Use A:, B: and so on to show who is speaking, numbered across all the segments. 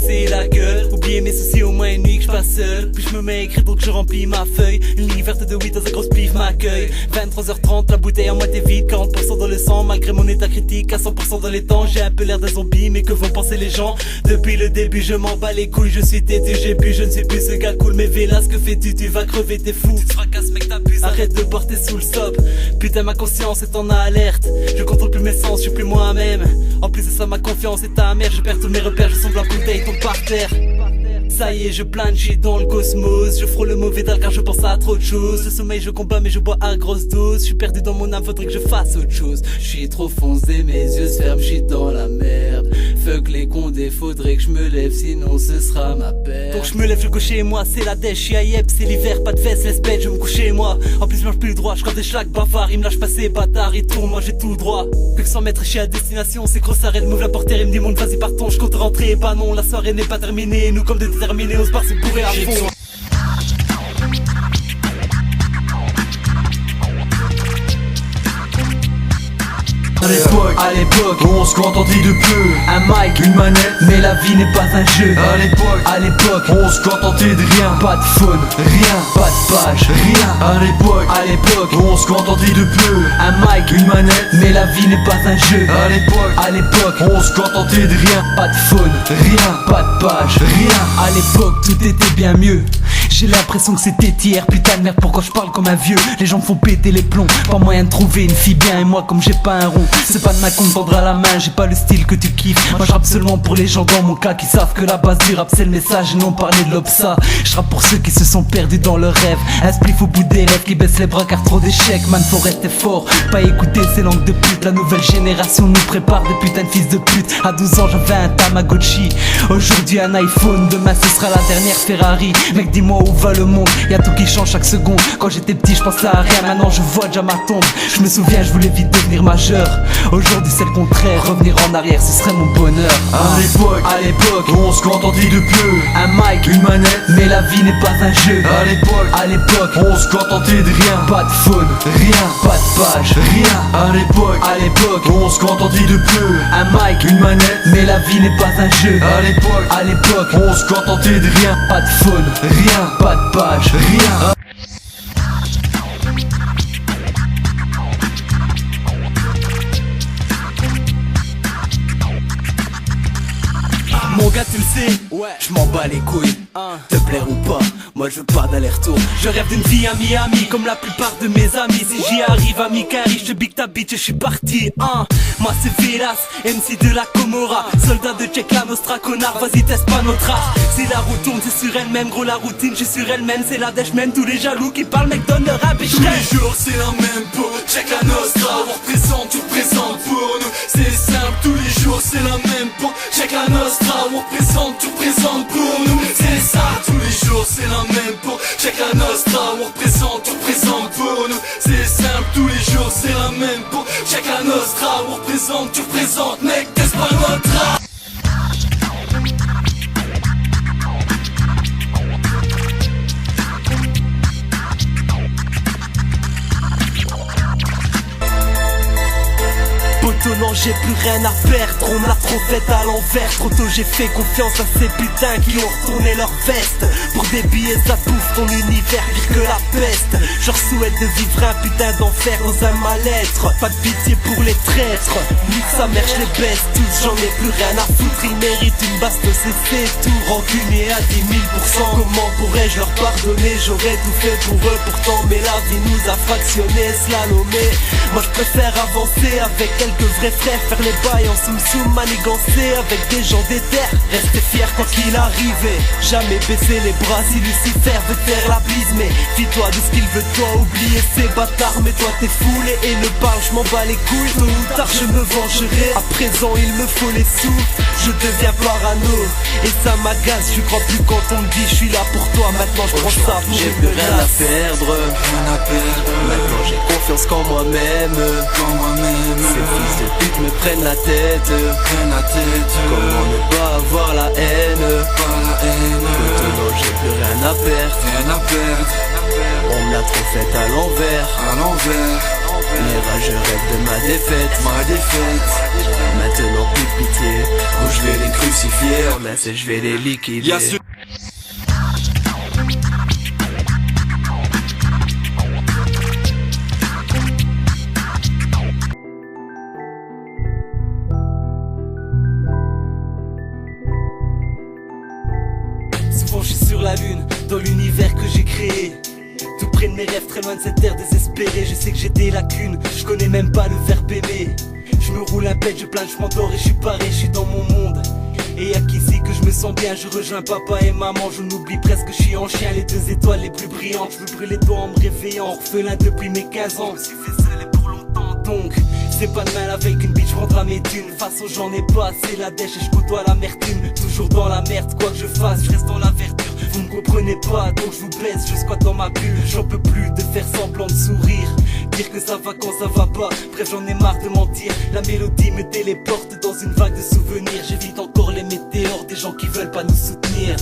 A: casser la gueule. Oublier mes soucis au moins une nuit que je passe seul. Puis je me mets à écrire donc je remplis ma feuille. Une ligne verte de 8 dans un gros pif m'accueille. 23h30 la bouteille en moitié vide, 40% dans le sang malgré mon état critique. À 100% dans les temps j'ai un peu l'air d'un zombie, mais que vont penser les gens? Depuis le début je m'en bats les couilles, je suis têtu, j'ai bu, je ne suis plus ce gars cool. Mais Vélas, que fais-tu? Tu vas crever, t'es fou. Tu te fracasses mec, t'abuses, arrête de porter sous le stop. Putain ma conscience est en alerte. Je contrôle plus mes sens, je suis plus moi-même. En plus de ça ma confiance est amère. Je perds tous mes repères, je semble un bouteille tombe par terre. Ça y est, je plane, je suis dans le cosmos. Je frôle le mauvais dalle car je pense à trop de choses. Le sommeil je combats mais je bois à grosse dose. Je suis perdu dans mon âme, faudrait que je fasse autre chose. Je suis trop foncé, mes yeux se ferment, je suis dans la merde. Fuck les condés, faudrait que je me lève, sinon ce sera ma perte. Donc je me lève, je go chez moi, c'est la dèche, je suis à Yep, c'est l'hiver, pas de fesses, laisse bête, je me couche chez moi. En plus je mange plus droit, je des schlags bavards, il me lâche passer, bâtard, il tourne, moi j'ai tout droit. Plus que 100 mètres, je suis à destination, c'est grosse arrête, m'ouvre la portière, il me dit mon vas-y partons, je compte rentrer, bah non, la soirée n'est pas terminée, nous comme déterminés, on se barre, c'est bourré à fond.
B: À l'époque, on se contentait de peu.
A: Un mic,
B: une manette,
A: mais la vie n'est pas un jeu.
B: À l'époque, on se contentait de rien.
A: Pas de phone,
B: rien,
A: pas de page,
B: rien. À l'époque, on se contentait de peu.
A: Un mic,
B: une manette,
A: mais la vie n'est pas un jeu.
B: À l'époque, on se contentait de rien.
A: Pas de phone,
B: rien,
A: pas de page,
B: rien.
A: À l'époque, tout était bien mieux. J'ai l'impression que c'était hier, putain de merde, pourquoi je parle comme un vieux? Les gens me font péter les plombs, pas moyen de trouver une fille bien. Et moi comme j'ai pas un rond, c'est pas de ma compte tendre à la main, j'ai pas le style que tu kiffes. Moi je rappe seulement pour les gens dans mon cas qui savent que la base du rap c'est le message et non parler de l'obsa. Je rappe pour ceux qui se sont perdus dans leurs rêves. Un spliff au bout des lèvres qui baisse les bras car trop d'échecs. Man faut rester fort, pas écouter ces langues de pute. La nouvelle génération nous prépare des putains de fils de pute. À 12 ans j'avais un Tamagotchi, aujourd'hui un iPhone, demain ce sera la dernière Ferrari. Mec dis-moi où va le monde, y'a tout qui change chaque seconde. Quand j'étais petit je pensais à rien, maintenant je vois déjà ma tombe. Je me souviens je voulais vite devenir majeur. Aujourd'hui c'est le contraire, revenir en arrière ce serait mon bonheur.
B: À l'époque, on se contentait de peu.
A: Un mic,
B: une manette,
A: mais la vie n'est pas un jeu.
B: À l'époque, on se contentait de rien.
A: Pas de phone,
B: rien,
A: pas de page,
B: rien. À l'époque, on se contentait de peu.
A: Un mic,
B: une manette,
A: mais la vie n'est pas un jeu.
B: À l'époque, on se contentait de rien.
A: Pas de phone,
B: rien,
A: pas de page,
B: rien.
A: Mon gars tu le sais, ouais, je m'en bats les couilles, te plaire ou pas, moi je veux pas d'aller-retour. Je rêve d'une vie à Miami, comme la plupart de mes amis. Si j'y arrive à Mikari, je te big ta bitch et je suis parti, Moi c'est Vélas, MC de la Comora, soldat de Check la Nostra, connard, vas-y teste pas notre art. Si la route tourne c'est sur elle-même, gros la routine je suis sur elle-même. C'est la dèche même, tous les jaloux qui parlent mec donne leur rap et
B: tous les jours c'est la même peau, Check la Nostra, on représente, tu représentes pour nous. C'est simple, tous les jours c'est la même peau, Check la Nostra, on représente, tu représentes pour nous. C'est ça, tous les jours c'est la même peau, Check la Nostra, on représente, tu représentes pour nous. C'est simple, tous les jours c'est la même peau, Check la Nostra, on représente, tu représentes, mec, teste pas notre rap.
A: Non j'ai plus rien à perdre, on me l'a trop fait à l'envers. Trop tôt j'ai fait confiance à ces putains qui ont retourné leur veste. Pour des billets ça bouffe ton univers pire que la peste. Je leur souhaite de vivre un putain d'enfer dans un mal-être. Pas de pitié pour les traîtres, nique sa mère je les baisse tous. J'en ai plus rien à foutre, ils méritent une bastos et c'est tout. Rancunier à 10 000%, comment pourrais-je leur pardonner? J'aurais tout fait pour eux pourtant, mais la vie nous a fractionné, slalomé. Moi je préfère avancer avec quelques vrais frères, faire les bails en soum-soum, manigancer avec des gens déter. Rester fier quoi qu'il arrive, jamais baisser les bras si Lucifer veut faire la bise. Mais fie-toi de ce qu'il veut toi, oublier ces bâtards. Mais toi t'es fou, les haineux parlent, je m'en bats les couilles. Tôt ou tard je me vengerai, à présent il me faut les sous. Je deviens parano et ça m'agace, je crois plus quand on me dit je suis là pour toi. Maintenant je prends ça pour
C: j'ai plus rien à perdre, maintenant j'ai confiance qu'en moi-même. Ces fils de pute me prennent la tête, comment ne pas avoir la haine? Maintenant j'ai plus rien à perdre, on me l'a trop faite à l'envers. Les rageux rêvent de ma défaite. Maintenant plus de pitié. Oh, je vais les crucifier. Mais je vais les liquider.
A: Souvent je suis sur la lune, dans l'univers que j'ai créé, tout près de mes rêves, très loin de cette terre désespérée. Je sais que j'ai des lacunes, je connais même pas le verbe aimer. Je me roule un pet, je plane, je m'endors et je suis paré, je suis dans mon monde. Et y'a qu'ici que je me sens bien, je rejoins papa et maman. Je n'oublie presque que je suis en chien, les 2 étoiles les plus brillantes. Je veux brûler toi en me réveillant, orphelin depuis mes 15 ans. Je me suis fait seul et pour longtemps donc c'est pas de mal avec une bitch, prendra mes thunes. Façon j'en ai pas, c'est la dèche et je côtoie l'amertume. Toujours dans la merde, quoi que je fasse, je reste dans la verdure. Vous me comprenez pas, donc je vous baisse, je squatte dans ma bulle. J'en peux plus de faire semblant de sourire, dire que ça va quand ça va pas. Bref j'en ai marre de mentir, la mélodie me téléporte dans une vague de souvenirs. J'évite encore les météores des gens qui veulent pas nous soutenir.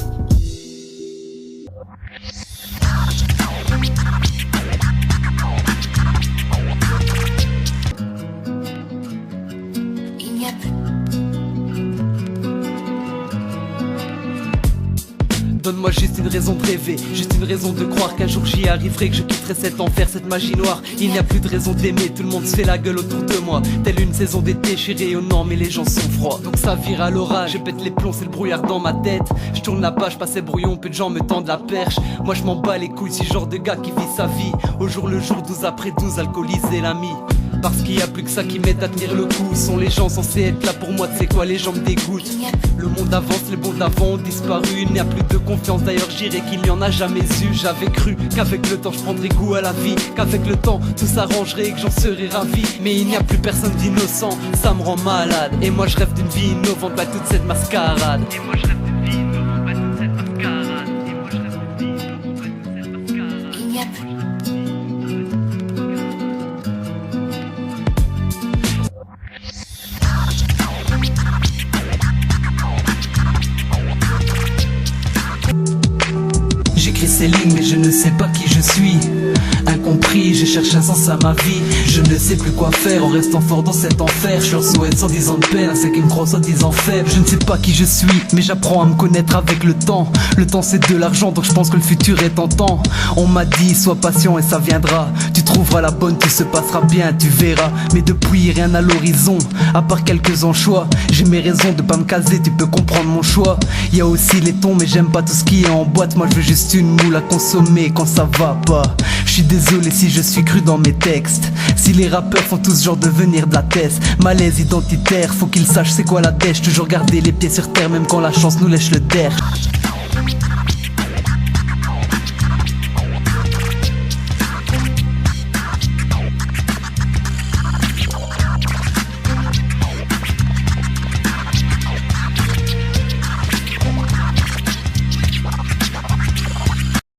A: Donne-moi juste une raison de rêver, juste une raison de croire qu'un jour j'y arriverai, que je quitterai cet enfer, cette magie noire. Il n'y a plus de raison d'aimer, tout le monde se fait la gueule autour de moi. Telle une saison d'été, je suis rayonnant mais les gens sont froids. Donc ça vire à l'orage, je pète les plombs, c'est le brouillard dans ma tête. Je tourne la page, passé brouillon, peu de gens me tendent la perche. Moi je m'en bats les couilles, c'est le genre de gars qui vit sa vie au jour le jour, 12 après 12, alcoolisé l'ami. Parce qu'il y a plus que ça qui m'aide à tenir le coup. Sont les gens censés être là pour moi, tu sais quoi, les gens me dégoûtent. Le monde avance, les bons d'avant ont disparu. Il n'y a plus de confiance, d'ailleurs j'irai qu'il n'y en a jamais eu. J'avais cru qu'avec le temps je prendrais goût à la vie, qu'avec le temps tout s'arrangerait et que j'en serais ravi. Mais il n'y a plus personne d'innocent, ça me rend malade. Et moi je rêve d'une vie innovante, pas toute cette mascarade. Et moi je rêve d'une vie innovante, pas toute cette mascarade. Et moi je rêve d'une vie innovante, pas toute cette mascarade. Il n'y a plus. J'écris ces lignes mais je ne sais pas qui je suis. Incompris, je cherche un sens à ma vie. Je ne sais plus quoi faire en restant fort dans cet enfer. Je leur souhaite 110 ans de peine, c'est qu'une grosse 110 ans faible. Je ne sais pas qui je suis, mais j'apprends à me connaître avec le temps. Le temps c'est de l'argent, donc je pense que le futur est tentant. On m'a dit, sois patient et ça viendra. Tu trouveras la bonne, tout se passera bien, tu verras. Mais depuis rien à l'horizon, à part quelques anchois. J'ai mes raisons de pas me caser, tu peux comprendre mon choix. Y a aussi les tons, mais j'aime pas tout ce qui est en boîte. Moi je veux juste une moule à consommer quand ça va pas. Je suis désolé si je suis cru dans mes textes. Si les rappeurs font tous genre devenir de la thèse. Malaise identitaire, faut qu'ils sachent c'est quoi la dèche. Toujours garder les pieds sur terre même quand la chance nous lèche le terre.